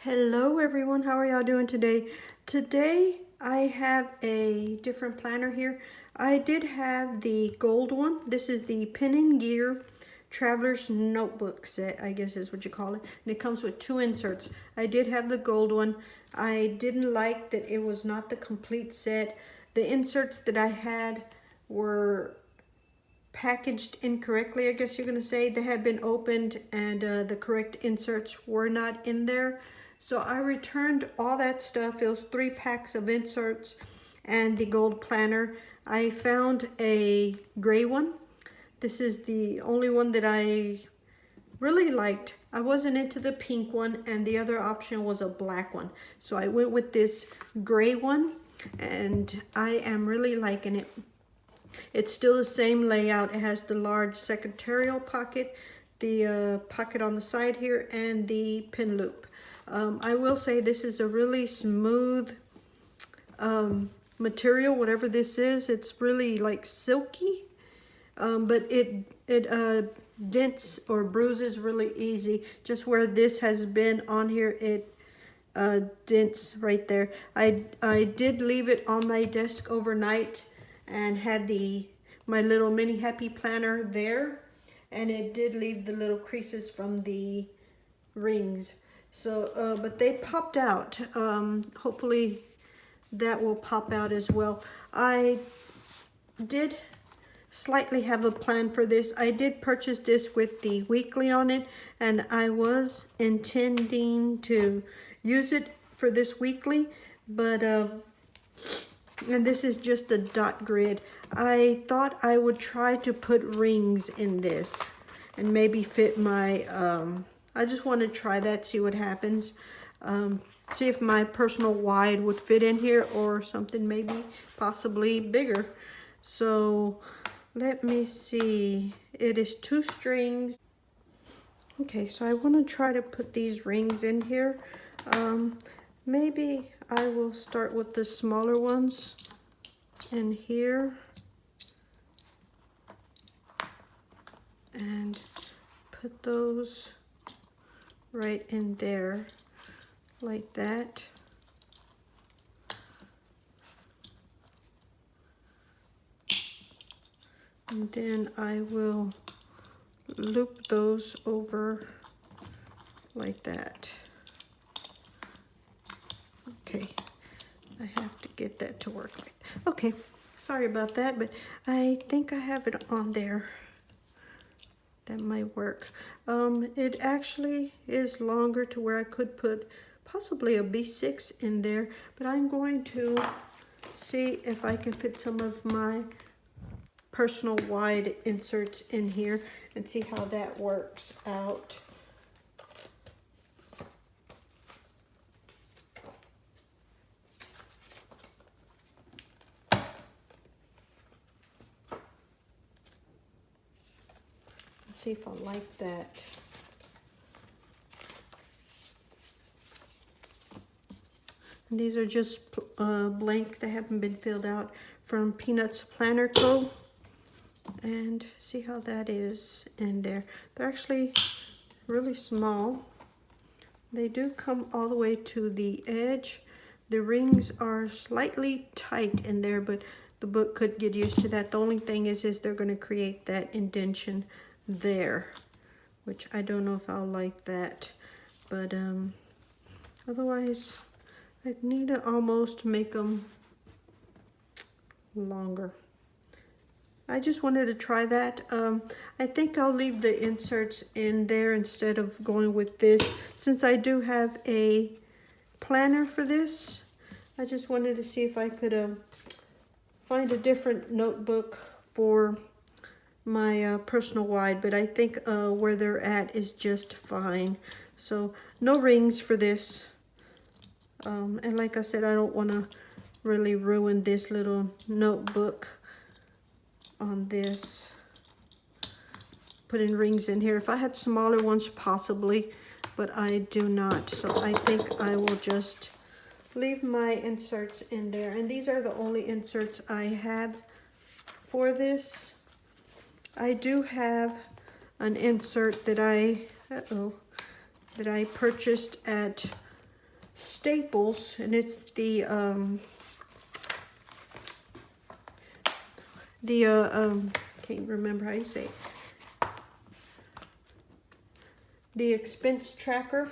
Hello everyone, how are y'all doing today? Today I have a different planner here. I did have the gold one. This is the Pen and Gear Traveler's Notebook set, I guess is what you call it. And it comes with two inserts. I did have the gold one. I didn't like that it was not the complete set. The inserts that I had were packaged incorrectly, I guess you're going to say. They had been opened and the correct inserts were not in there. So I returned all that stuff. It was 3 packs of inserts and the gold planner. I found a gray one. This is the only one that I really liked. I wasn't into the pink one, and the other option was a black one. So I went with this gray one, and I am really liking it. It's still the same layout. It has the large secretarial pocket, the pocket on the side here, and the pin loop. I will say this is a really smooth material, whatever this is. It's really like silky, but it dents or bruises really easy. Just where this has been on here, it dents right there. I did leave it on my desk overnight and had my little mini happy planner there, and it did leave the little creases from the rings. So but they popped out. Hopefully that will pop out as well. I did slightly have a plan for this. I did purchase this with the weekly on it, and I was intending to use it for this weekly, but and this is just a dot grid. I thought I would try to put rings in this and maybe fit my I just want to try that, see what happens. See if my personal wide would fit in here or something maybe possibly bigger. So let me see. It is 2 strings. Okay, so I want to try to put these rings in here. Maybe I will start with the smaller ones in here and put those right in there like that. And then I will loop those over like that. Okay, I have to get that to work like that. Okay, sorry about that, but I think I have it on there. That might work. It actually is longer to where I could put possibly a B6 in there, but I'm going to see if I can fit some of my personal wide inserts in here and see how that works out. Let's see if I like that. And these are just blank, they haven't been filled out, from Peanuts Planner Co. And see how that is in there. They're actually really small. They do come all the way to the edge. The rings are slightly tight in there, but the book could get used to that. The only thing is they're going to create that indentation there, which I don't know if I'll like that. But otherwise, I'd need to almost make them longer. I just wanted to try that. I think I'll leave the inserts in there instead of going with this. Since I do have a planner for this, I just wanted to see if I could find a different notebook for my personal wide, but I think where they're at is just fine. So no rings for this. And like I said, I don't want to really ruin this little notebook on this, putting rings in here. If I had smaller ones, possibly, but I do not. So I think I will just leave my inserts in there. And these are the only inserts I have for this. I do have an insert that I purchased at Staples, and it's the can't remember how you say it. The expense tracker.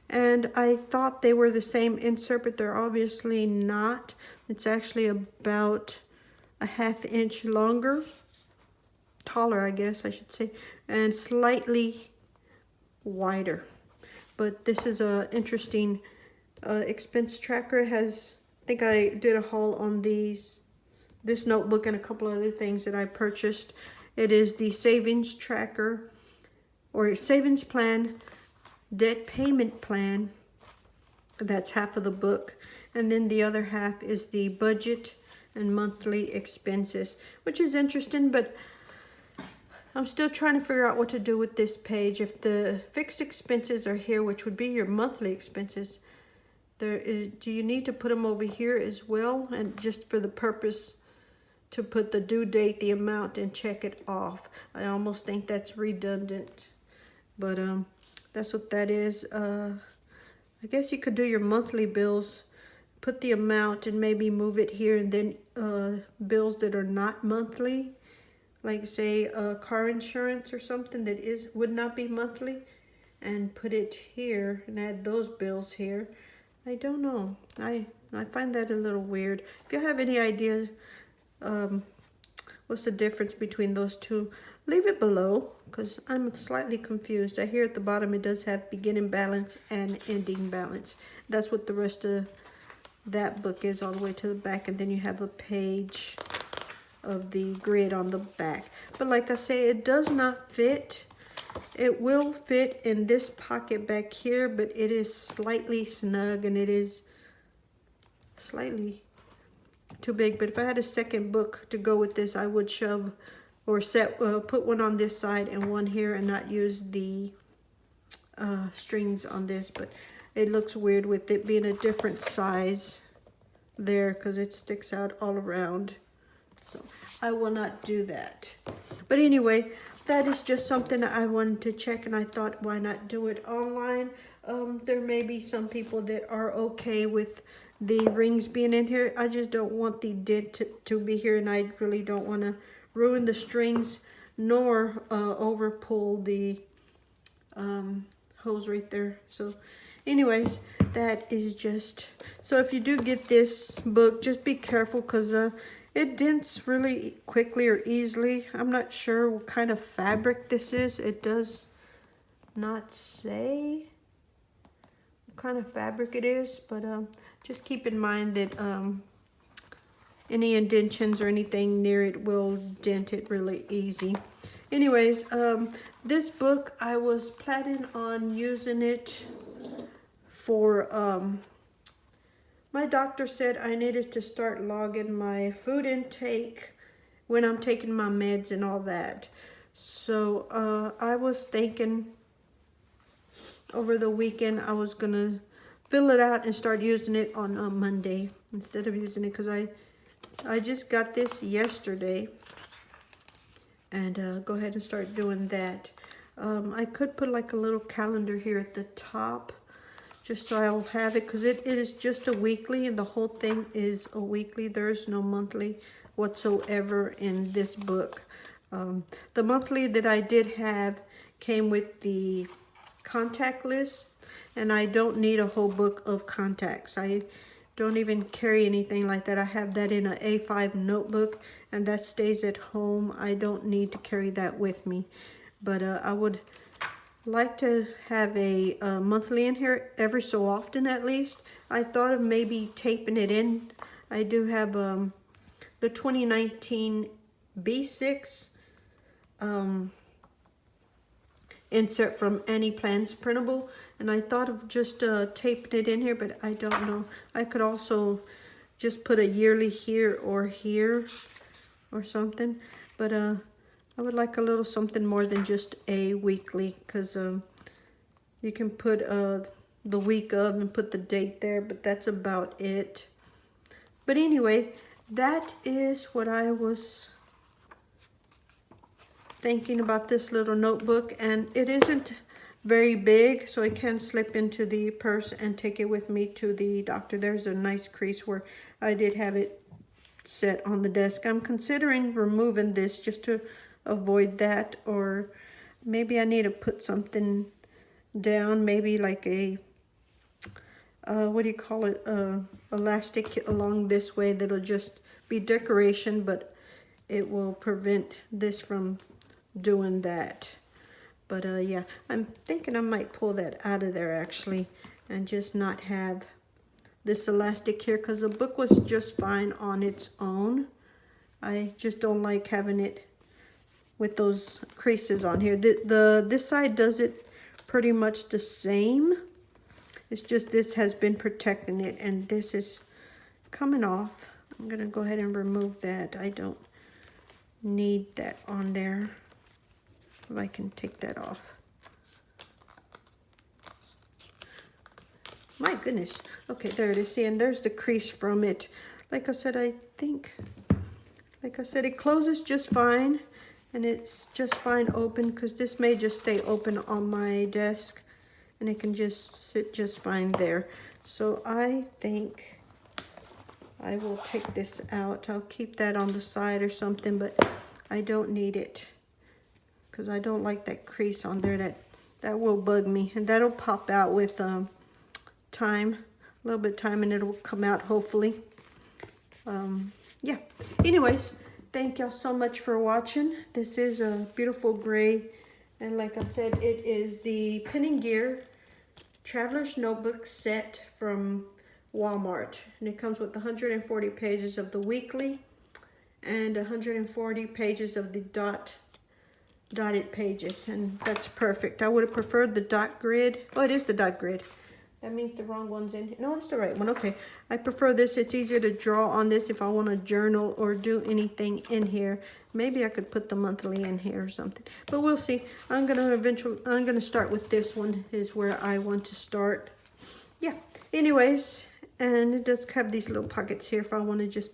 And I thought they were the same insert, but they're obviously not. It's actually about a ½ inch longer, taller, I guess I should say, and slightly wider. But this is a interesting expense tracker. It has, I think I did a haul on this notebook and a couple other things that I purchased. It is the savings tracker, or savings plan, debt payment plan. That's half of the book, and then the other half is the budget and monthly expenses, which is interesting, but I'm still trying to figure out what to do with this page. If the fixed expenses are here, which would be your monthly expenses, do you need to put them over here as well, and just for the purpose to put the due date, the amount, and check it off? I almost think that's redundant, but that's what that is. I guess you could do your monthly bills, put the amount, and maybe move it here, and then bills that are not monthly, like say car insurance or something that would not be monthly, and put it here and add those bills here. I don't know. I find that a little weird. If you have any idea what's the difference between those two, leave it below, because I'm slightly confused. I hear at the bottom it does have beginning balance and ending balance. That's what the rest of that book is, all the way to the back, and then you have a page of the grid on the back. But like I say, it does not fit. It will fit in this pocket back here, but it is slightly snug, and it is slightly too big. But if I had a second book to go with this, I would shove or put one on this side and one here, and not use the strings on this. But it looks weird with it being a different size there, because it sticks out all around. So I will not do that. But anyway, that is just something that I wanted to check, and I thought, why not do it online? There may be some people that are okay with the rings being in here. I just don't want the dent to be here, and I really don't want to ruin the strings, nor over pull the hose right there. So anyways, that is just, so if you do get this book, just be careful, because it dents really quickly or easily. I'm not sure what kind of fabric this is. It does not say what kind of fabric it is, but just keep in mind that any indentions or anything near it will dent it really easy. Anyways, this book, I was planning on using it for, my doctor said I needed to start logging my food intake when I'm taking my meds and all that. So I was thinking over the weekend I was gonna fill it out and start using it on Monday instead of using it, because I just got this yesterday, and go ahead and start doing that. I could put like a little calendar here at the top, just so I'll have it, because it is just a weekly, and the whole thing is a weekly. There's no monthly whatsoever in this book. The monthly that I did have came with the contact list, and I don't need a whole book of contacts. I don't even carry anything like that. I have that in an A5 notebook, and that stays at home. I don't need to carry that with me. But I would like to have a monthly in here every so often, at least. I thought of maybe taping it in. I do have the 2019 B6 insert from Annie Plans Printable, and I thought of just taping it in here, but I don't know. I could also just put a yearly here or something, but I would like a little something more than just a weekly, because you can put the week of and put the date there, but that's about it. But anyway, that is what I was thinking about this little notebook, and it isn't very big, so I can slip into the purse and take it with me to the doctor. There's a nice crease where I did have it set on the desk. I'm considering removing this just to avoid that, or maybe I need to put something down, maybe like a what do you call it, elastic along this way that'll just be decoration, but it will prevent this from doing that. But yeah, I'm thinking I might pull that out of there actually and just not have this elastic here, because the book was just fine on its own. I just don't like having it with those creases on here. This side does it pretty much the same. It's just this has been protecting it, and this is coming off. I'm gonna go ahead and remove that. I don't need that on there. If I can take that off. My goodness. Okay, there it is. See, and there's the crease from it. Like I said, I think, like I said, it closes just fine, and it's just fine open, because this may just stay open on my desk, and it can just sit just fine there. So I think I will take this out. I'll keep that on the side or something, but I don't need it, because I don't like that crease on there. That will bug me, and that'll pop out with time, a little bit of time, and it'll come out hopefully. Yeah, anyways, thank y'all so much for watching. This is a beautiful gray, and like I said, it is the Pen and Gear Traveler's Notebook set from Walmart, and it comes with 140 pages of the weekly and 140 pages of the dotted pages, and that's perfect. I would have preferred the dot grid. Oh, it is the dot grid. That means the wrong one's in here. No, it's the right one. Okay, I prefer this. It's easier to draw on this if I want to journal or do anything in here. Maybe I could put the monthly in here or something, but we'll see. I'm gonna start with this one, is where I want to start. Yeah, anyways, and it does have these little pockets here if I want to just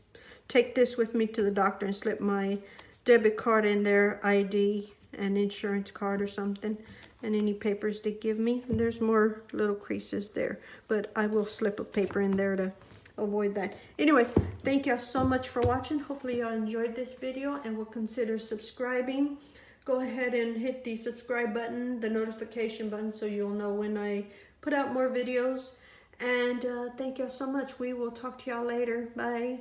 take this with me to the doctor and slip my debit card in there, ID, and insurance card or something, and any papers they give me. And there's more little creases there, but I will slip a paper in there to avoid that. Anyways, thank y'all so much for watching. Hopefully y'all enjoyed this video and will consider subscribing. Go ahead and hit the subscribe button, the notification button, so you'll know when I put out more videos. And thank y'all so much. We will talk to y'all later. Bye.